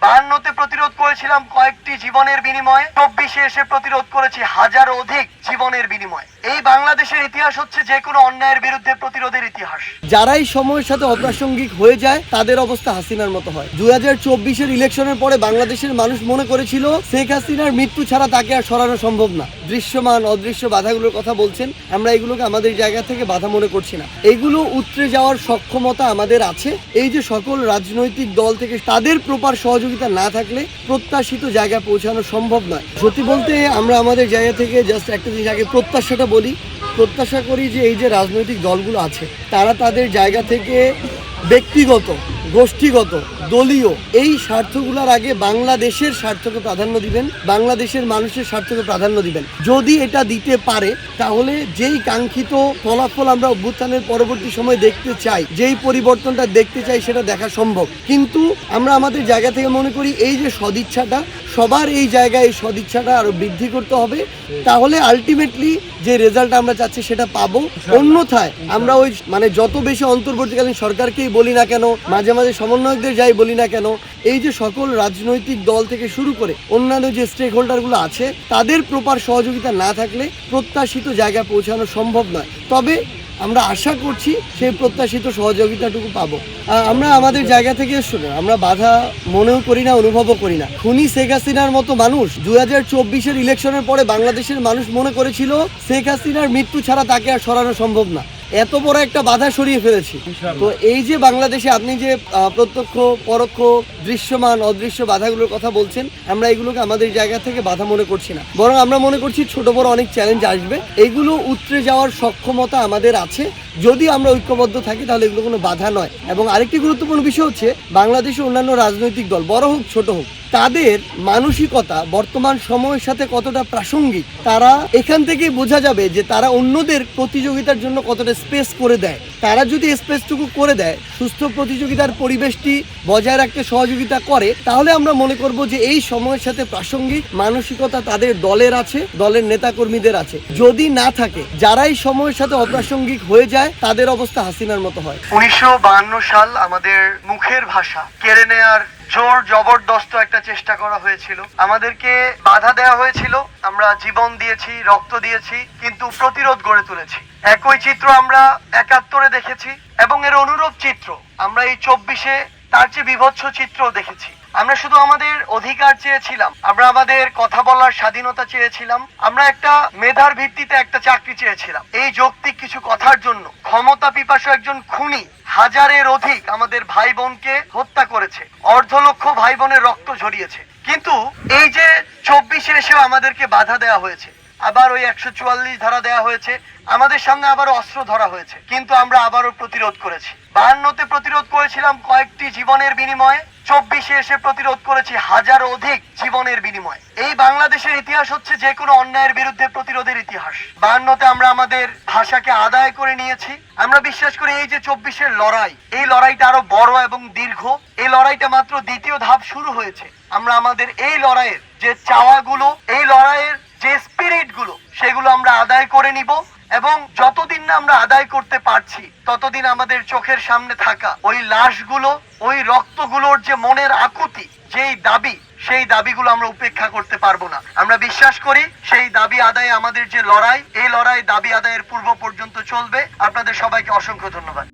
52-তে প্রতিরোধ করেছিলাম কয়েকটি জীবনের বিনিময়ে, 24-এ এসে প্রতিরোধ করেছি হাজারো অধিক জীবনের বিনিময়ে। এই বাংলাদেশের ইতিহাস হচ্ছে যে কোনো অন্যায়ের বিরুদ্ধে প্রতিরোধের ইতিহাস। যারাই সময়ের সাথে অপ্রাসঙ্গিক হয়ে যায় তাদের অবস্থা হাসিনার মতো হয়। 2024-এর ইলেকশনের পরে বাংলাদেশের মানুষ মনে করেছিল শেখ হাসিনার মৃত্যু ছাড়া তাকে আর সরানো সম্ভব না। দৃশ্যমান অদৃশ্য বাধাগুলোর কথা বলছেন, আমরা এগুলোকে আমাদের জায়গা থেকে বাধা মনে করছি না। এগুলো উতরে যাওয়ার সক্ষমতা আমাদের আছে। এই যে সকল রাজনৈতিক দল থেকে তাদের প্রপার সহযোগিতা না থাকলে প্রত্যাশিত জায়গায় পৌঁছানো সম্ভব নয়। সত্যি বলতে আমরা আমাদের জায়গা থেকে জাস্ট একটা জিনিস আগে প্রত্যাশাটা বলি। প্রত্যাশা করি যে এই যে রাজনৈতিক দলগুলো আছে তারা তাদের জায়গা থেকে ব্যক্তিগত, গোষ্ঠীগত, দলীয় এই স্বার্থগুলোর আগে বাংলাদেশের স্বার্থকে প্রাধান্য দিবেন, বাংলাদেশের মানুষের স্বার্থকে প্রাধান্য দিবেন। যদি এটা দিতে পারে তাহলে যেই কাঙ্ক্ষিত ফলাফল আমরা অভ্যুত্থানের পরবর্তী সময় দেখতে চাই, যেই পরিবর্তনটা দেখতে চাই সেটা দেখা সম্ভব। কিন্তু আমরা আমাদের জায়গা থেকে মনে করি এই যে সদিচ্ছাটা, সবার এই জায়গায় এই সদিচ্ছাটা আরো বৃদ্ধি করতে হবে, তাহলে আলটিমেটলি যে রেজাল্ট আমরা চাচ্ছি সেটা পাবো। অন্যথায় আমরা ওই যত বেশি অন্তর্বর্তীকালীন সরকারকেই বলি না কেন, মাঝে মাঝে সমন্বয়কদের যাই বলি না কেন, এই যে সকল রাজনৈতিক দল থেকে শুরু করে অন্যান্য যে স্টেক হোল্ডারগুলো আছে তাদের প্রপার সহযোগিতা না থাকলে প্রত্যাশিত জায়গায় পৌঁছানো সম্ভব নয়। তবে আমরা আশা করছি সেই প্রত্যাশিত সহযোগিতাটুকু পাবো। আমরা আমাদের জায়গা থেকে শুনে আমরা বাধা মনেও করি না, অনুভবও করি না। খুনি শেখ হাসিনার মতো মানুষ 2024-এর ইলেকশনের পরে বাংলাদেশের মানুষ মনে করেছিল শেখ হাসিনার মৃত্যু ছাড়া তাকে আর সরানো সম্ভব না। এত বড় একটা বাধা সরিয়ে ফেলেছি। তো এই যে বাংলাদেশে আপনি যে প্রত্যক্ষ পরোক্ষ দৃশ্যমান অদৃশ্য বাধাগুলোর কথা বলছেন, আমরা এগুলোকে আমাদের জায়গা থেকে বাধা মনে করছি না, বরং আমরা মনে করছি ছোট বড় অনেক চ্যালেঞ্জ আসবে, এগুলো উতরে যাওয়ার সক্ষমতা আমাদের আছে। যদি আমরা ঐক্যবদ্ধ থাকি তাহলে এগুলো কোনো বাধা নয়। এবং আরেকটি গুরুত্বপূর্ণ বিষয় হচ্ছে বাংলাদেশের অন্যান্য রাজনৈতিক দল বড় হোক ছোট হোক, তাদের মানসিকতা বর্তমান সময়ের সাথে কতটা প্রাসঙ্গিক তারা এখান থেকেই বোঝা যাবে যে তারা অন্যদের প্রতিযোগিতার জন্য কতটা স্পেস করে দেয়। তারা যদি স্পেসটুকু করে দেয়, সুস্থ প্রতিযোগিতার পরিবেশটি বজায় রাখতে সহযোগিতা করে, তাহলে আমরা মনে করব যে এই সময়ের সাথে প্রাসঙ্গিক মানসিকতা তাদের দলের আছে, দলের নেতাকর্মীদের আছে। যদি না থাকে, যারাই সময়ের সাথে অপ্রাসঙ্গিক হয়ে যায় তাদের অবস্থা হাসিনার মতো হয়। 1952 সাল আমাদের মুখের ভাষা কেড়ে নেয়ার জোর জবরদস্ত একটা চেষ্টা করা হয়েছিল, আমাদেরকে বাধা দেওয়া হয়েছিল, আমরা জীবন দিয়েছি, রক্ত দিয়েছি, কিন্তু প্রতিরোধ গড়ে তুলেছি। একই চিত্র আমরা 71-এ দেখেছি এবং এর অনুরূপ চিত্র আমরা এই 24-এ তার চেয়ে বিভৎস চিত্র দেখেছি। আমরা শুধু আমাদের অধিকার চেয়েছিলাম, আমরা আমাদের কথা বলার স্বাধীনতা চেয়েছিলাম, আমরা একটা মেধার ভিত্তিতে একটা চাকরি চেয়েছিলাম। এই যৌক্তিক কিছু কথার জন্য ক্ষমতা পিপাসু একজন খুনি হাজারের অধিক আমাদের ভাই বোনকে হত্যা করেছে, অর্ধলক্ষ ভাই বোনের রক্ত ঝরিয়েছে। কিন্তু এই যে 24-এ এসেও আমাদেরকে বাধা দেওয়া হয়েছে, আবার ওই 144 ধারা দেওয়া হয়েছে, আমাদের সামনে আবার অস্ত্র ধরা হয়েছে, কিন্তু আমরা আবারও প্রতিরোধ করেছি। 52-তে প্রতিরোধ করেছিলাম কয়েকটি জীবনের বিনিময়ে, 24-এ এসে প্রতিরোধ করেছি হাজারো অধিক জীবনের বিনিময়ে। এই বাংলাদেশের ইতিহাস হচ্ছে যে কোনো অন্যায়ের বিরুদ্ধে প্রতিরোধের ইতিহাস। 52-তে আমরা আমাদের ভাষাকে আদায় করে নিয়েছি। আমরা বিশ্বাস করি এই যে 24-এর লড়াই, এই লড়াইটা আরো বড় এবং দীর্ঘ। এই লড়াইটা মাত্র দ্বিতীয় ধাপ শুরু হয়েছে। আমরা আমাদের এই লড়াইয়ের যে চাওয়াগুলো, এই লড়াইয়ের যে স্পিরিট গুলো, সেগুলো আমরা আদায় করে নিব। এবং যতদিন না আমরা আদায় করতে পারছি ততদিন আমাদের চোখের সামনে থাকা ওই লাশগুলো, ওই রক্তগুলোর যে মনের আকুতি, যেই দাবি, সেই দাবিগুলো আমরা উপেক্ষা করতে পারবো না। আমরা বিশ্বাস করি সেই দাবি আদায়ে আমাদের যে লড়াই, এই লড়াই দাবি আদায়ের পূর্ব পর্যন্ত চলবে। আপনাদের সবাইকে অসংখ্য ধন্যবাদ।